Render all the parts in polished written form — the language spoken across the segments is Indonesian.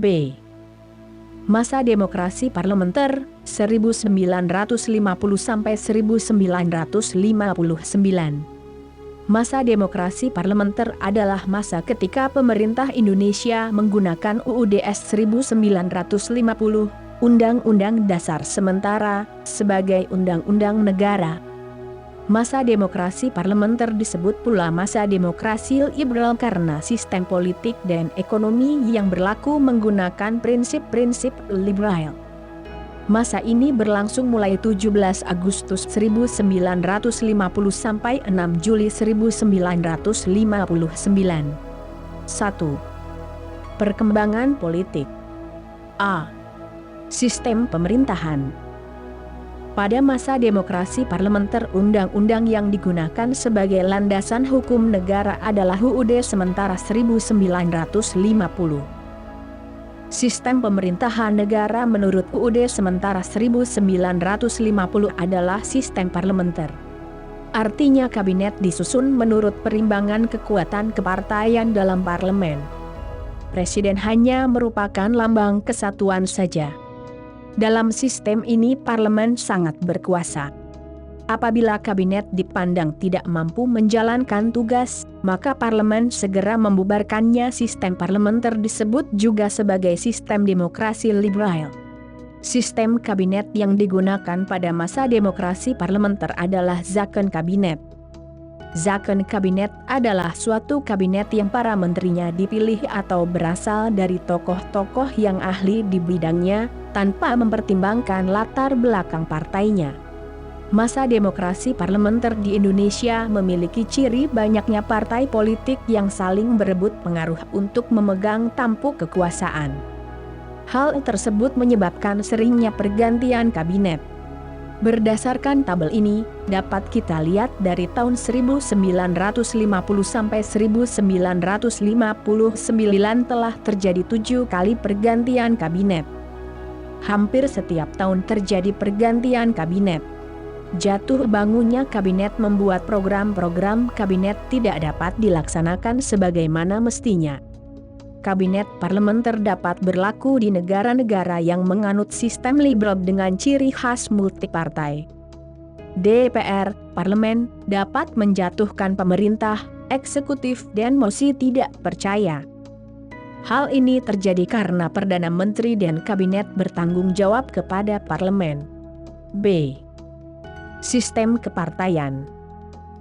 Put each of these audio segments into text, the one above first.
B. Masa demokrasi parlementer 1950–1959. Masa demokrasi parlementer adalah masa ketika pemerintah Indonesia menggunakan UUD 1950, Undang-Undang Dasar Sementara, sebagai undang-undang negara. Masa demokrasi parlementer disebut pula masa demokrasi liberal karena sistem politik dan ekonomi yang berlaku menggunakan prinsip-prinsip liberal. Masa ini berlangsung mulai 17 Agustus 1950 sampai 6 Juli 1959. 1. Perkembangan politik. A. Sistem pemerintahan. Pada masa demokrasi parlementer, undang-undang yang digunakan sebagai landasan hukum negara adalah UUD Sementara 1950. Sistem pemerintahan negara menurut UUD Sementara 1950 adalah sistem parlementer. Artinya kabinet disusun menurut perimbangan kekuatan kepartaian dalam parlemen. Presiden hanya merupakan lambang kesatuan saja. Dalam sistem ini parlemen sangat berkuasa. Apabila kabinet dipandang tidak mampu menjalankan tugas, maka parlemen segera membubarkannya. Sistem parlementer disebut juga sebagai sistem demokrasi liberal. Sistem kabinet yang digunakan pada masa demokrasi parlementer adalah zakon kabinet. Zakon kabinet adalah suatu kabinet yang para menterinya dipilih atau berasal dari tokoh-tokoh yang ahli di bidangnya, tanpa mempertimbangkan latar belakang partainya. Masa demokrasi parlementer di Indonesia memiliki ciri banyaknya partai politik yang saling berebut pengaruh untuk memegang tampuk kekuasaan. Hal tersebut menyebabkan seringnya pergantian kabinet. Berdasarkan tabel ini, dapat kita lihat dari tahun 1950 sampai 1959 telah terjadi 7 kali pergantian kabinet. Hampir setiap tahun terjadi pergantian kabinet. Jatuh bangunnya kabinet membuat program-program kabinet tidak dapat dilaksanakan sebagaimana mestinya. Kabinet parlementer dapat berlaku di negara-negara yang menganut sistem liberal dengan ciri khas multipartai. DPR, parlemen, dapat menjatuhkan pemerintah, eksekutif dan mosi tidak percaya. Hal ini terjadi karena Perdana Menteri dan Kabinet bertanggung jawab kepada parlemen. B. Sistem kepartaian.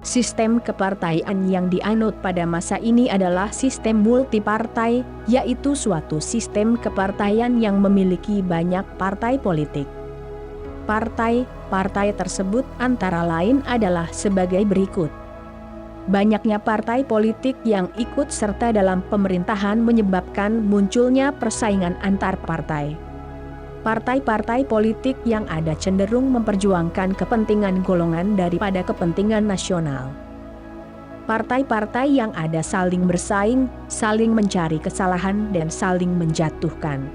Sistem kepartaian yang dianut pada masa ini adalah sistem multipartai, yaitu suatu sistem kepartaian yang memiliki banyak partai politik. Partai tersebut antara lain adalah sebagai berikut. Banyaknya partai politik yang ikut serta dalam pemerintahan menyebabkan munculnya persaingan antar partai. Partai-partai politik yang ada cenderung memperjuangkan kepentingan golongan daripada kepentingan nasional. Partai-partai yang ada saling bersaing, saling mencari kesalahan dan saling menjatuhkan.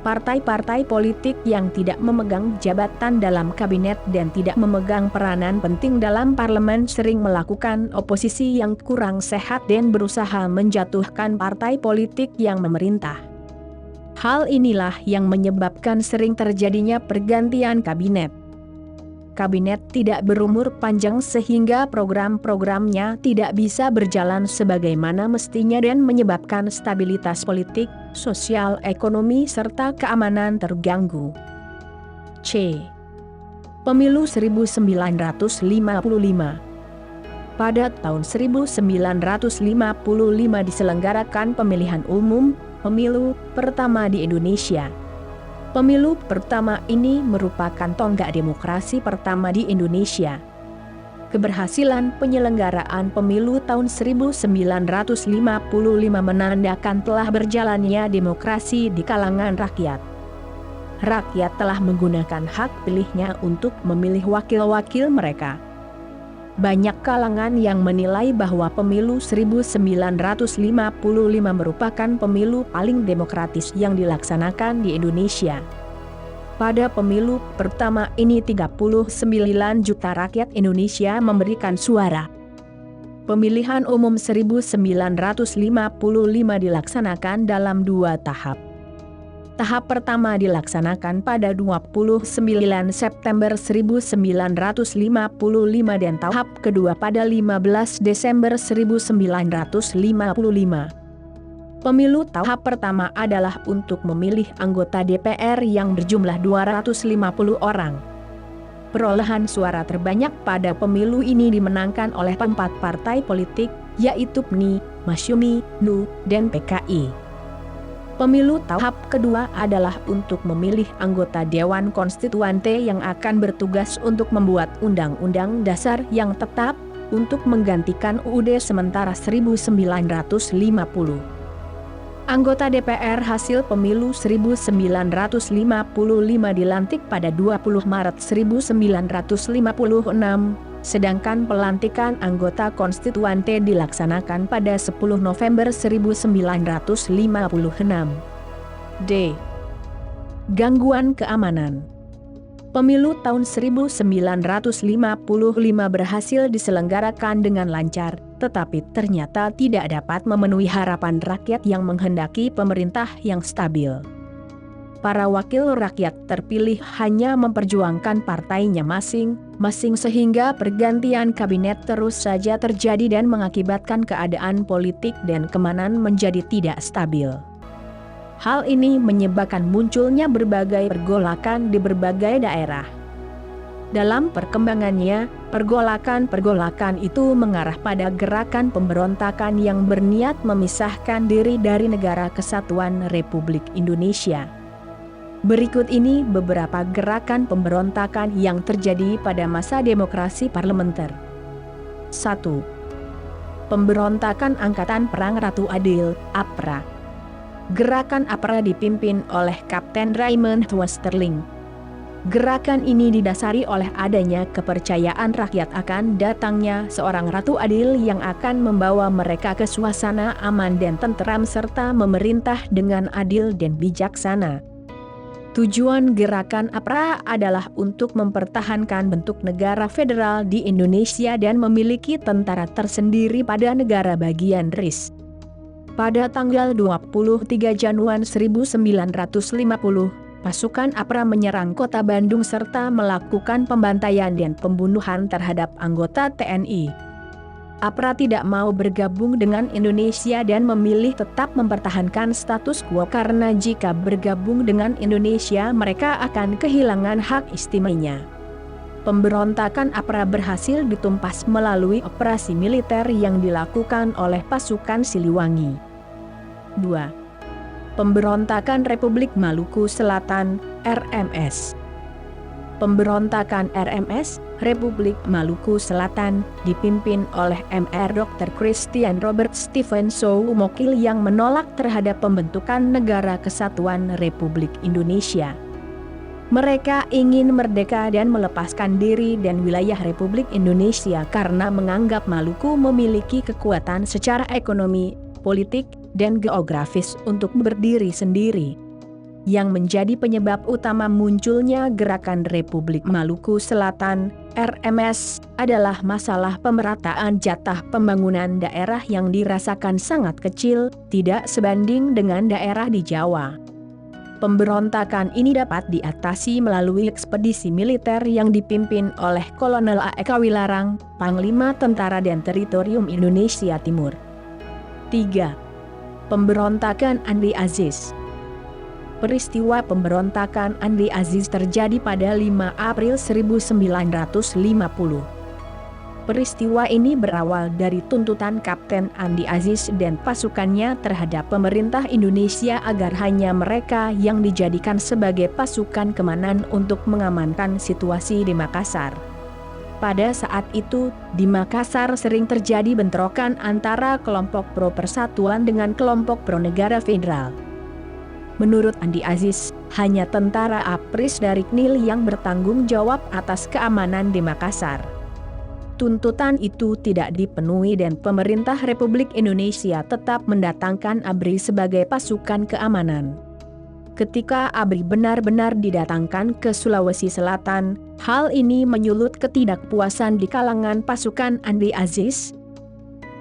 Partai-partai politik yang tidak memegang jabatan dalam kabinet dan tidak memegang peranan penting dalam parlemen sering melakukan oposisi yang kurang sehat dan berusaha menjatuhkan partai politik yang memerintah. Hal inilah yang menyebabkan sering terjadinya pergantian kabinet. Kabinet tidak berumur panjang sehingga program-programnya tidak bisa berjalan sebagaimana mestinya dan menyebabkan stabilitas politik, sosial, ekonomi, serta keamanan terganggu. C. Pemilu 1955. Pada tahun 1955 diselenggarakan pemilihan umum, pemilu pertama di Indonesia. Pemilu pertama ini merupakan tonggak demokrasi pertama di Indonesia. Keberhasilan penyelenggaraan pemilu tahun 1955 menandakan telah berjalannya demokrasi di kalangan rakyat. Rakyat telah menggunakan hak pilihnya untuk memilih wakil-wakil mereka. Banyak kalangan yang menilai bahwa pemilu 1955 merupakan pemilu paling demokratis yang dilaksanakan di Indonesia. Pada pemilu pertama ini 39 juta rakyat Indonesia memberikan suara. Pemilihan umum 1955 dilaksanakan dalam 2 tahap. Tahap pertama dilaksanakan pada 29 September 1955 dan tahap kedua pada 15 Desember 1955. Pemilu tahap pertama adalah untuk memilih anggota DPR yang berjumlah 250 orang. Perolehan suara terbanyak pada pemilu ini dimenangkan oleh 4 partai politik, yaitu PNI, Masyumi, NU, dan PKI. Pemilu tahap kedua adalah untuk memilih anggota Dewan Konstituante yang akan bertugas untuk membuat undang-undang dasar yang tetap untuk menggantikan UUD sementara 1950. Anggota DPR hasil pemilu 1955 dilantik pada 20 Maret 1956. Sedangkan pelantikan anggota konstituante dilaksanakan pada 10 November 1956. D. Gangguan keamanan. Pemilu tahun 1955 berhasil diselenggarakan dengan lancar, tetapi ternyata tidak dapat memenuhi harapan rakyat yang menghendaki pemerintah yang stabil. Para wakil rakyat terpilih hanya memperjuangkan partainya masing-masing sehingga pergantian kabinet terus saja terjadi dan mengakibatkan keadaan politik dan keamanan menjadi tidak stabil. Hal ini menyebabkan munculnya berbagai pergolakan di berbagai daerah. Dalam perkembangannya, pergolakan itu mengarah pada gerakan pemberontakan yang berniat memisahkan diri dari Negara Kesatuan Republik Indonesia. Berikut ini beberapa gerakan pemberontakan yang terjadi pada masa demokrasi parlementer. 1. Pemberontakan Angkatan Perang Ratu Adil, APRA. Gerakan APRA dipimpin oleh Kapten Raymond Westerling. Gerakan ini didasari oleh adanya kepercayaan rakyat akan datangnya seorang Ratu Adil yang akan membawa mereka ke suasana aman dan tenteram serta memerintah dengan adil dan bijaksana. Tujuan gerakan APRA adalah untuk mempertahankan bentuk negara federal di Indonesia dan memiliki tentara tersendiri pada negara bagian RIS. Pada tanggal 23 Januari 1950, pasukan APRA menyerang kota Bandung serta melakukan pembantaian dan pembunuhan terhadap anggota TNI. APRA tidak mau bergabung dengan Indonesia dan memilih tetap mempertahankan status quo karena jika bergabung dengan Indonesia mereka akan kehilangan hak istimewanya. Pemberontakan APRA berhasil ditumpas melalui operasi militer yang dilakukan oleh pasukan Siliwangi. 2. Pemberontakan Republik Maluku Selatan, RMS. Pemberontakan RMS, Republik Maluku Selatan, dipimpin oleh Mr. Dr. Christian Robert Stephen Soumokil yang menolak terhadap pembentukan Negara Kesatuan Republik Indonesia. Mereka ingin merdeka dan melepaskan diri dan wilayah Republik Indonesia karena menganggap Maluku memiliki kekuatan secara ekonomi, politik, dan geografis untuk berdiri sendiri. Yang menjadi penyebab utama munculnya Gerakan Republik Maluku Selatan, RMS, adalah masalah pemerataan jatah pembangunan daerah yang dirasakan sangat kecil, tidak sebanding dengan daerah di Jawa. Pemberontakan ini dapat diatasi melalui ekspedisi militer yang dipimpin oleh Kolonel A.E.K. Wilarang, Panglima Tentara dan Teritorium Indonesia Timur. 3. Pemberontakan Andri Aziz. Peristiwa pemberontakan Andri Aziz terjadi pada 5 April 1950. Peristiwa ini berawal dari tuntutan Kapten Andri Aziz dan pasukannya terhadap pemerintah Indonesia agar hanya mereka yang dijadikan sebagai pasukan keamanan untuk mengamankan situasi di Makassar. Pada saat itu, di Makassar sering terjadi bentrokan antara kelompok pro persatuan dengan kelompok pro negara federal. Menurut Andri Aziz, hanya tentara APRIS dari KNIL yang bertanggung jawab atas keamanan di Makassar. Tuntutan itu tidak dipenuhi dan pemerintah Republik Indonesia tetap mendatangkan ABRI sebagai pasukan keamanan. Ketika ABRI benar-benar didatangkan ke Sulawesi Selatan, hal ini menyulut ketidakpuasan di kalangan pasukan Andri Aziz.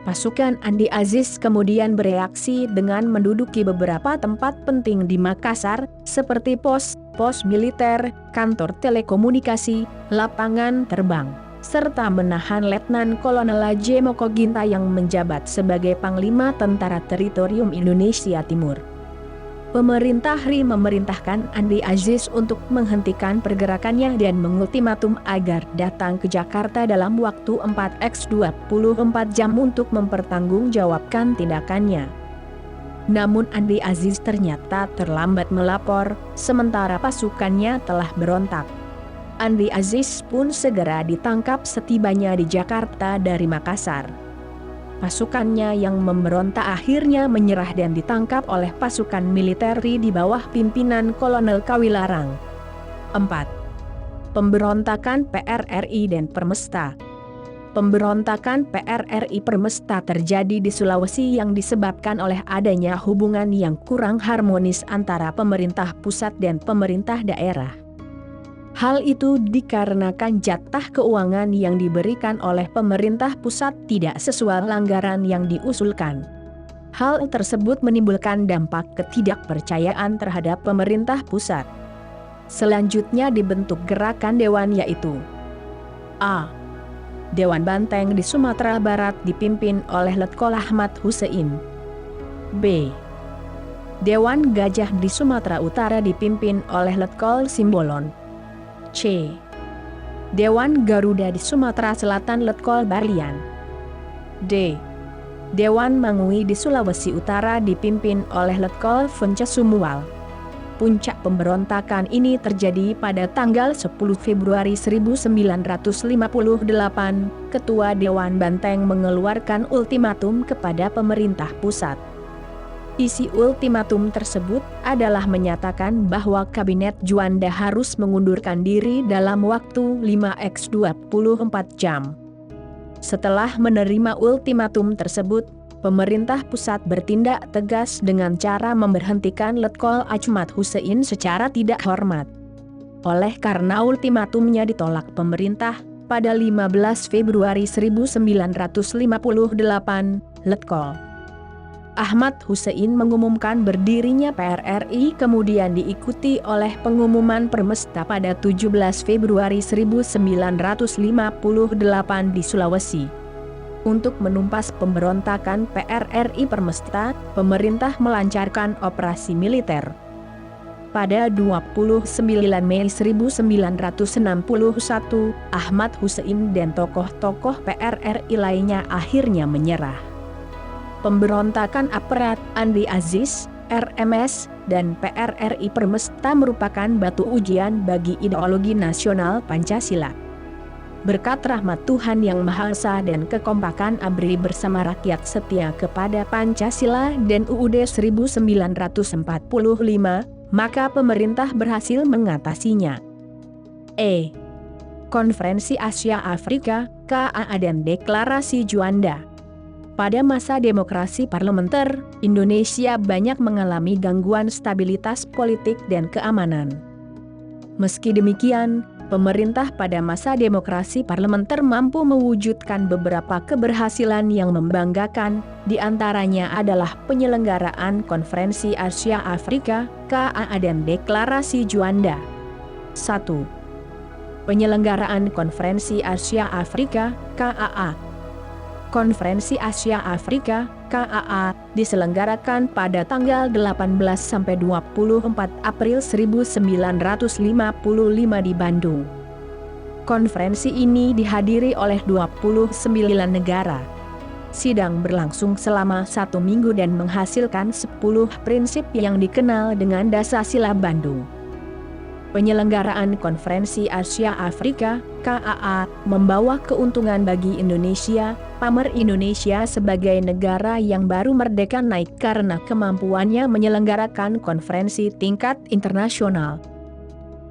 Pasukan Andi Aziz kemudian bereaksi dengan menduduki beberapa tempat penting di Makassar, seperti pos militer, kantor telekomunikasi, lapangan terbang, serta menahan Letnan Kolonel J. Moko Ginta yang menjabat sebagai Panglima Tentara Teritorium Indonesia Timur. Pemerintah RI memerintahkan Andi Aziz untuk menghentikan pergerakannya dan mengultimatum agar datang ke Jakarta dalam waktu 4x24 jam untuk mempertanggungjawabkan tindakannya. Namun Andi Aziz ternyata terlambat melapor, sementara pasukannya telah berontak. Andi Aziz pun segera ditangkap setibanya di Jakarta dari Makassar. Pasukannya yang memberontak akhirnya menyerah dan ditangkap oleh pasukan militer RI di bawah pimpinan Kolonel Kawilarang. 4. Pemberontakan PRRI dan Permesta. Pemberontakan PRRI Permesta terjadi di Sulawesi yang disebabkan oleh adanya hubungan yang kurang harmonis antara pemerintah pusat dan pemerintah daerah. Hal itu dikarenakan jatah keuangan yang diberikan oleh pemerintah pusat tidak sesuai anggaran yang diusulkan. Hal tersebut menimbulkan dampak ketidakpercayaan terhadap pemerintah pusat. Selanjutnya dibentuk gerakan dewan, yaitu A. Dewan Banteng di Sumatera Barat dipimpin oleh Letkol Ahmad Hussein. B. Dewan Gajah di Sumatera Utara dipimpin oleh Letkol Simbolon. C. Dewan Garuda di Sumatera Selatan Letkol Barlian. D. Dewan Mangui di Sulawesi Utara dipimpin oleh Letkol Fence Sumual. Puncak pemberontakan ini terjadi pada tanggal 10 Februari 1958. Ketua Dewan Banteng mengeluarkan ultimatum kepada pemerintah pusat. Isi ultimatum tersebut adalah menyatakan bahwa Kabinet Juanda harus mengundurkan diri dalam waktu 5x24 jam. Setelah menerima ultimatum tersebut, pemerintah pusat bertindak tegas dengan cara memberhentikan Letkol Ahmad Hussein secara tidak hormat. Oleh karena ultimatumnya ditolak pemerintah, pada 15 Februari 1958, Letkol Ahmad Hussein mengumumkan berdirinya PRRI, kemudian diikuti oleh pengumuman Permesta pada 17 Februari 1958 di Sulawesi. Untuk menumpas pemberontakan PRRI Permesta, pemerintah melancarkan operasi militer. Pada 29 Mei 1961, Ahmad Hussein dan tokoh-tokoh PRRI lainnya akhirnya menyerah. Pemberontakan aparat Andi Aziz, RMS, dan PRRI Permesta merupakan batu ujian bagi ideologi nasional Pancasila. Berkat rahmat Tuhan Yang Maha Esa dan kekompakan ABRI bersama rakyat setia kepada Pancasila dan UUD 1945, maka pemerintah berhasil mengatasinya. E. Konferensi Asia Afrika, KAA dan Deklarasi Juanda. Pada masa demokrasi parlementer, Indonesia banyak mengalami gangguan stabilitas politik dan keamanan. Meski demikian, pemerintah pada masa demokrasi parlementer mampu mewujudkan beberapa keberhasilan yang membanggakan, di antaranya adalah penyelenggaraan Konferensi Asia Afrika, KAA dan Deklarasi Juanda. 1. Penyelenggaraan Konferensi Asia Afrika, KAA. Konferensi Asia Afrika, KAA, diselenggarakan pada tanggal 18–24 April 1955 di Bandung. Konferensi ini dihadiri oleh 29 negara. Sidang berlangsung selama 1 minggu dan menghasilkan 10 prinsip yang dikenal dengan Dasar-Sila Bandung. Penyelenggaraan Konferensi Asia Afrika, KAA, membawa keuntungan bagi Indonesia. Pamer Indonesia sebagai negara yang baru merdeka naik karena kemampuannya menyelenggarakan konferensi tingkat internasional.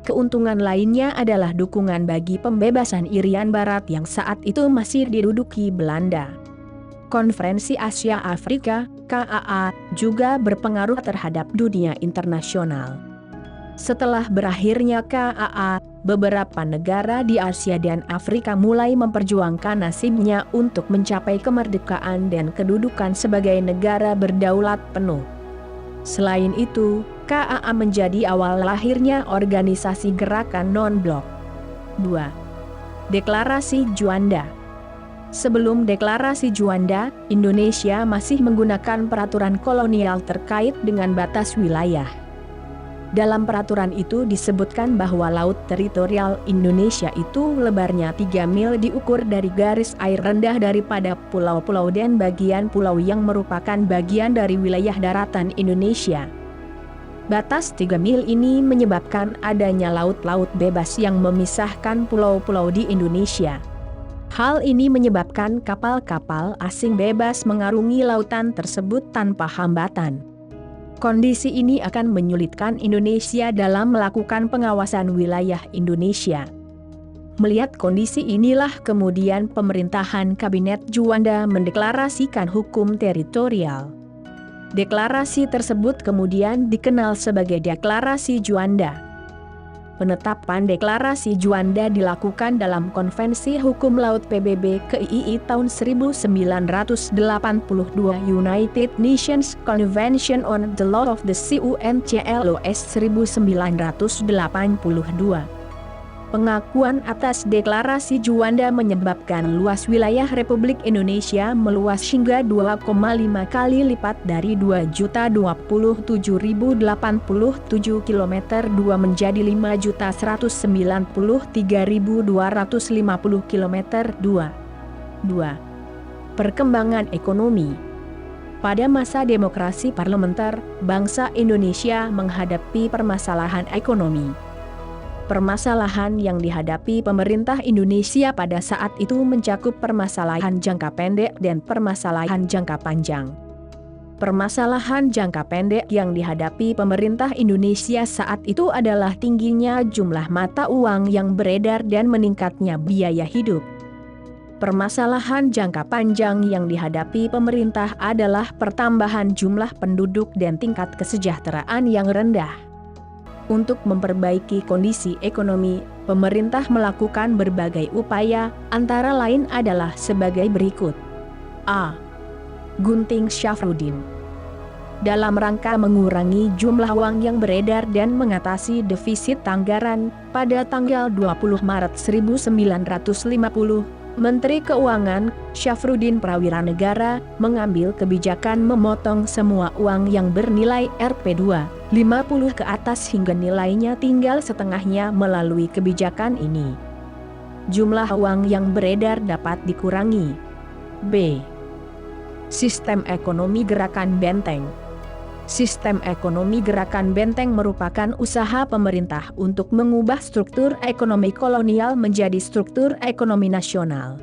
Keuntungan lainnya adalah dukungan bagi pembebasan Irian Barat yang saat itu masih diduduki Belanda. Konferensi Asia Afrika, KAA, juga berpengaruh terhadap dunia internasional. Setelah berakhirnya KAA, beberapa negara di Asia dan Afrika mulai memperjuangkan nasibnya untuk mencapai kemerdekaan dan kedudukan sebagai negara berdaulat penuh. Selain itu, KAA menjadi awal lahirnya organisasi gerakan non-blok. 2. Deklarasi Juanda. Sebelum Deklarasi Juanda, Indonesia masih menggunakan peraturan kolonial terkait dengan batas wilayah. Dalam peraturan itu disebutkan bahwa laut teritorial Indonesia itu lebarnya 3 mil diukur dari garis air rendah daripada pulau-pulau dan bagian pulau yang merupakan bagian dari wilayah daratan Indonesia. Batas 3 mil ini menyebabkan adanya laut-laut bebas yang memisahkan pulau-pulau di Indonesia. Hal ini menyebabkan kapal-kapal asing bebas mengarungi lautan tersebut tanpa hambatan. Kondisi ini akan menyulitkan Indonesia dalam melakukan pengawasan wilayah Indonesia. Melihat kondisi inilah kemudian pemerintahan Kabinet Juanda mendeklarasikan hukum teritorial. Deklarasi tersebut kemudian dikenal sebagai Deklarasi Juanda. Penetapan Deklarasi Juanda dilakukan dalam Konvensi Hukum Laut PBB KII tahun 1982 United Nations Convention on the Law of the Sea UNCLOS 1982. Pengakuan atas Deklarasi Juanda menyebabkan luas wilayah Republik Indonesia meluas hingga 2,5 kali lipat dari 2.027.087 km 2 menjadi 5.193.250 km 2. Perkembangan ekonomi. Pada masa demokrasi parlementer, bangsa Indonesia menghadapi permasalahan ekonomi. Permasalahan yang dihadapi pemerintah Indonesia pada saat itu mencakup permasalahan jangka pendek dan permasalahan jangka panjang. Permasalahan jangka pendek yang dihadapi pemerintah Indonesia saat itu adalah tingginya jumlah mata uang yang beredar dan meningkatnya biaya hidup. Permasalahan jangka panjang yang dihadapi pemerintah adalah pertambahan jumlah penduduk dan tingkat kesejahteraan yang rendah. Untuk memperbaiki kondisi ekonomi, pemerintah melakukan berbagai upaya, antara lain adalah sebagai berikut. A. Gunting Syafruddin. Dalam rangka mengurangi jumlah uang yang beredar dan mengatasi defisit anggaran, pada tanggal 20 Maret 1950, Menteri Keuangan, Syafruddin Prawiranegara, mengambil kebijakan memotong semua uang yang bernilai Rp2, 50 ke atas hingga nilainya tinggal setengahnya melalui kebijakan ini. Jumlah uang yang beredar dapat dikurangi. B. Sistem Ekonomi Gerakan Benteng. Sistem ekonomi Gerakan Benteng merupakan usaha pemerintah untuk mengubah struktur ekonomi kolonial menjadi struktur ekonomi nasional.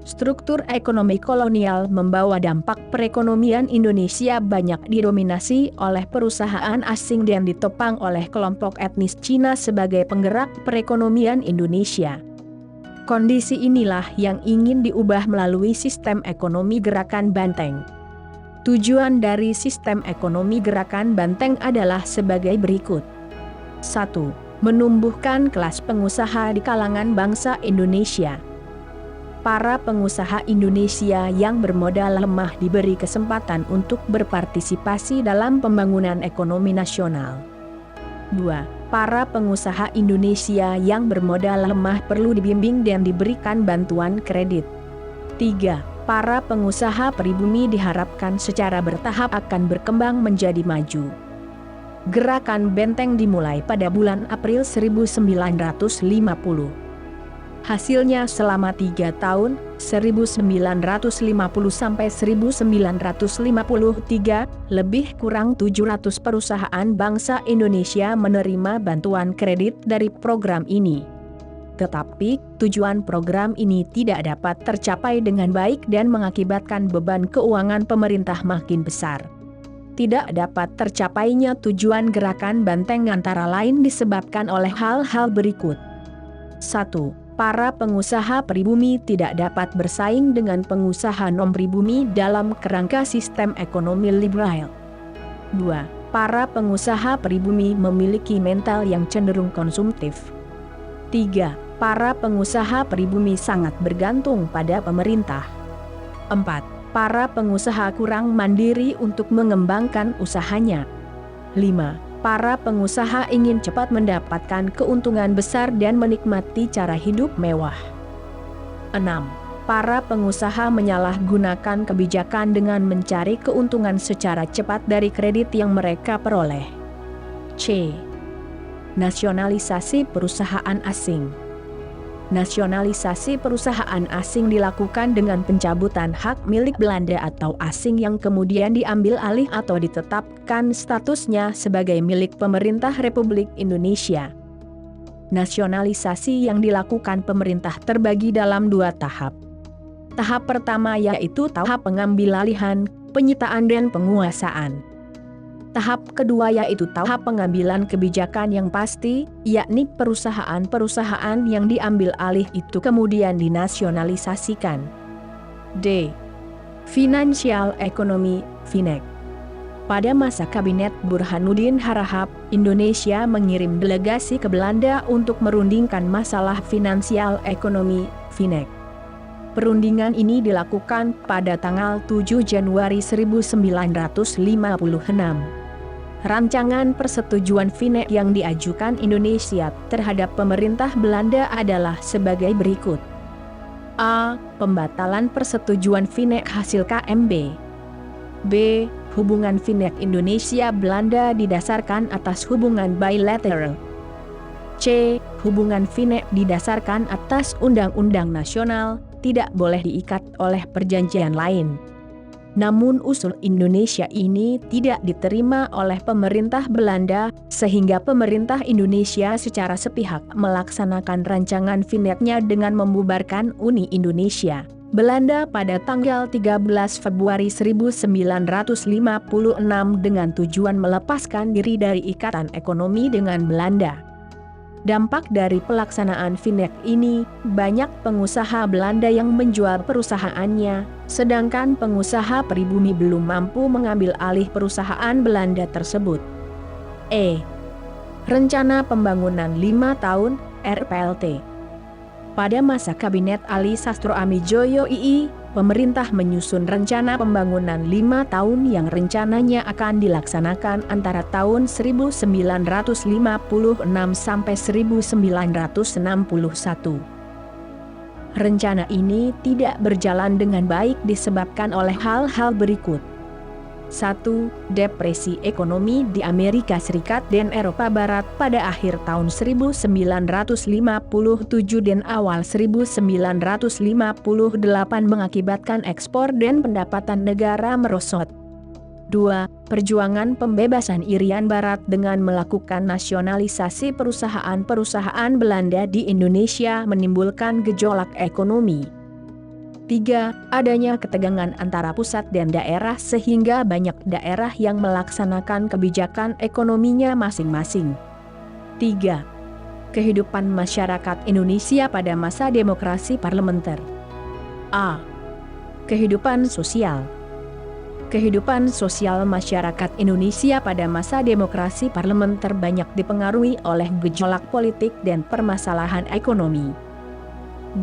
Struktur ekonomi kolonial membawa dampak perekonomian Indonesia banyak didominasi oleh perusahaan asing dan ditopang oleh kelompok etnis Cina sebagai penggerak perekonomian Indonesia. Kondisi inilah yang ingin diubah melalui sistem ekonomi Gerakan Benteng. Tujuan dari sistem ekonomi Gerakan Benteng adalah sebagai berikut. 1. Menumbuhkan kelas pengusaha di kalangan bangsa Indonesia. Para pengusaha Indonesia yang bermodal lemah diberi kesempatan untuk berpartisipasi dalam pembangunan ekonomi nasional. 2. Para pengusaha Indonesia yang bermodal lemah perlu dibimbing dan diberikan bantuan kredit. 3. Para pengusaha pribumi diharapkan secara bertahap akan berkembang menjadi maju. Gerakan Benteng dimulai pada bulan April 1950. Hasilnya selama 3 tahun, 1950 sampai 1953, lebih kurang 700 perusahaan bangsa Indonesia menerima bantuan kredit dari program ini. Tetapi, tujuan program ini tidak dapat tercapai dengan baik dan mengakibatkan beban keuangan pemerintah makin besar. Tidak dapat tercapainya tujuan Gerakan Benteng antara lain disebabkan oleh hal-hal berikut. 1. Para pengusaha pribumi tidak dapat bersaing dengan pengusaha non-pribumi dalam kerangka sistem ekonomi liberal. 2. Para pengusaha pribumi memiliki mental yang cenderung konsumtif. 3. Para pengusaha pribumi sangat bergantung pada pemerintah. 4. Para pengusaha kurang mandiri untuk mengembangkan usahanya. 5. Para pengusaha ingin cepat mendapatkan keuntungan besar dan menikmati cara hidup mewah. 6. Para pengusaha menyalahgunakan kebijakan dengan mencari keuntungan secara cepat dari kredit yang mereka peroleh. C. Nasionalisasi perusahaan asing. Nasionalisasi perusahaan asing dilakukan dengan pencabutan hak milik Belanda atau asing yang kemudian diambil alih atau ditetapkan statusnya sebagai milik pemerintah Republik Indonesia. Nasionalisasi yang dilakukan pemerintah terbagi dalam 2 tahap. Tahap pertama yaitu tahap pengambilalihan, penyitaan dan penguasaan. Tahap kedua yaitu tahap pengambilan kebijakan yang pasti, yakni perusahaan-perusahaan yang diambil alih itu kemudian dinasionalisasikan. D. Financial Economy, FINEC. Pada masa Kabinet Burhanuddin Harahap, Indonesia mengirim delegasi ke Belanda untuk merundingkan masalah finansial ekonomi, FINEC. Perundingan ini dilakukan pada tanggal 7 Januari 1956. Rancangan persetujuan FINEC yang diajukan Indonesia terhadap pemerintah Belanda adalah sebagai berikut. A. Pembatalan persetujuan FINEC hasil KMB. B. Hubungan FINEC Indonesia-Belanda didasarkan atas hubungan bilateral. C. Hubungan FINEC didasarkan atas undang-undang nasional, tidak boleh diikat oleh perjanjian lain. Namun usul Indonesia ini tidak diterima oleh pemerintah Belanda, sehingga pemerintah Indonesia secara sepihak melaksanakan rancangan FINEC-nya dengan membubarkan Uni Indonesia Belanda pada tanggal 13 Februari 1956 dengan tujuan melepaskan diri dari ikatan ekonomi dengan Belanda. Dampak dari pelaksanaan FINEC ini, banyak pengusaha Belanda yang menjual perusahaannya, sedangkan pengusaha pribumi belum mampu mengambil alih perusahaan Belanda tersebut. E. Rencana Pembangunan 5 tahun, RPLT. Pada masa Kabinet Ali Sastro Amijoyo II, pemerintah menyusun rencana pembangunan 5 tahun yang rencananya akan dilaksanakan antara tahun 1956 sampai 1961. Rencana ini tidak berjalan dengan baik disebabkan oleh hal-hal berikut. 1. Depresi ekonomi di Amerika Serikat dan Eropa Barat pada akhir tahun 1957 dan awal 1958 mengakibatkan ekspor dan pendapatan negara merosot. 2. Perjuangan pembebasan Irian Barat dengan melakukan nasionalisasi perusahaan-perusahaan Belanda di Indonesia menimbulkan gejolak ekonomi. 3. Adanya ketegangan antara pusat dan daerah sehingga banyak daerah yang melaksanakan kebijakan ekonominya masing-masing. 3. Kehidupan masyarakat Indonesia pada masa demokrasi parlementer. A. Kehidupan sosial. Kehidupan sosial masyarakat Indonesia pada masa demokrasi parlementer banyak dipengaruhi oleh gejolak politik dan permasalahan ekonomi.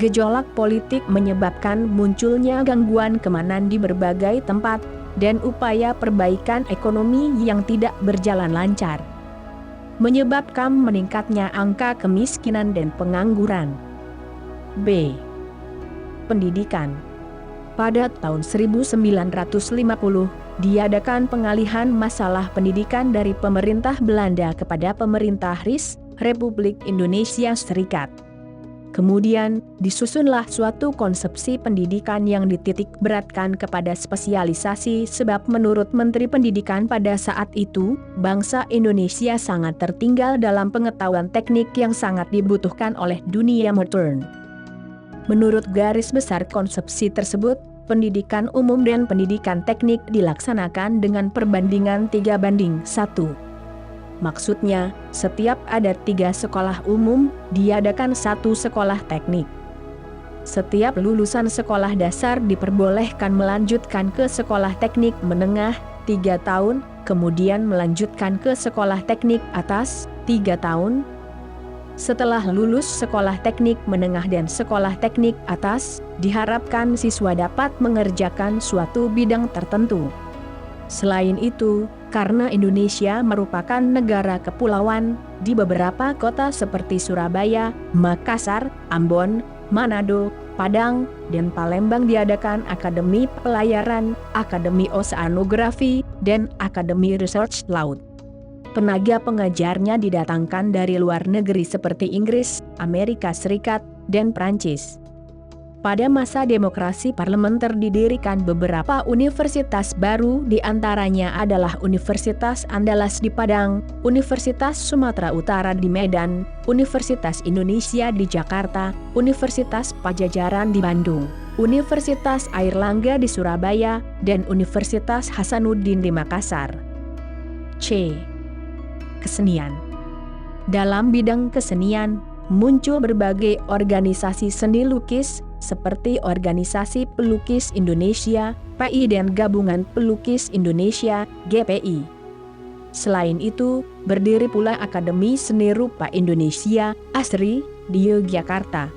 Gejolak politik menyebabkan munculnya gangguan keamanan di berbagai tempat, dan upaya perbaikan ekonomi yang tidak berjalan lancar. Menyebabkan meningkatnya angka kemiskinan dan pengangguran. B. Pendidikan. Pada tahun 1950, diadakan pengalihan masalah pendidikan dari pemerintah Belanda kepada pemerintah RIS, Republik Indonesia Serikat. Kemudian, disusunlah suatu konsepsi pendidikan yang dititik beratkan kepada spesialisasi sebab menurut Menteri Pendidikan pada saat itu, bangsa Indonesia sangat tertinggal dalam pengetahuan teknik yang sangat dibutuhkan oleh dunia modern. Menurut garis besar konsepsi tersebut, pendidikan umum dan pendidikan teknik dilaksanakan dengan perbandingan 3:1. Maksudnya, setiap ada 3 sekolah umum, diadakan 1 sekolah teknik. Setiap lulusan sekolah dasar diperbolehkan melanjutkan ke sekolah teknik menengah, 3 tahun, kemudian melanjutkan ke sekolah teknik atas 3 tahun. Setelah lulus sekolah teknik menengah dan sekolah teknik atas, diharapkan siswa dapat mengerjakan suatu bidang tertentu. Selain itu, karena Indonesia merupakan negara kepulauan, di beberapa kota seperti Surabaya, Makassar, Ambon, Manado, Padang, dan Palembang diadakan Akademi Pelayaran, Akademi Oseanografi, dan Akademi Research Laut. Tenaga pengajarnya didatangkan dari luar negeri seperti Inggris, Amerika Serikat, dan Prancis. Pada masa demokrasi parlementer didirikan beberapa universitas baru, di antaranya adalah Universitas Andalas di Padang, Universitas Sumatera Utara di Medan, Universitas Indonesia di Jakarta, Universitas Pajajaran di Bandung, Universitas Airlangga di Surabaya, dan Universitas Hasanuddin di Makassar. C. Kesenian. Dalam bidang kesenian, muncul berbagai organisasi seni lukis, seperti Organisasi Pelukis Indonesia, PI dan Gabungan Pelukis Indonesia, GPI. Selain itu, berdiri pula Akademi Seni Rupa Indonesia, ASRI, di Yogyakarta.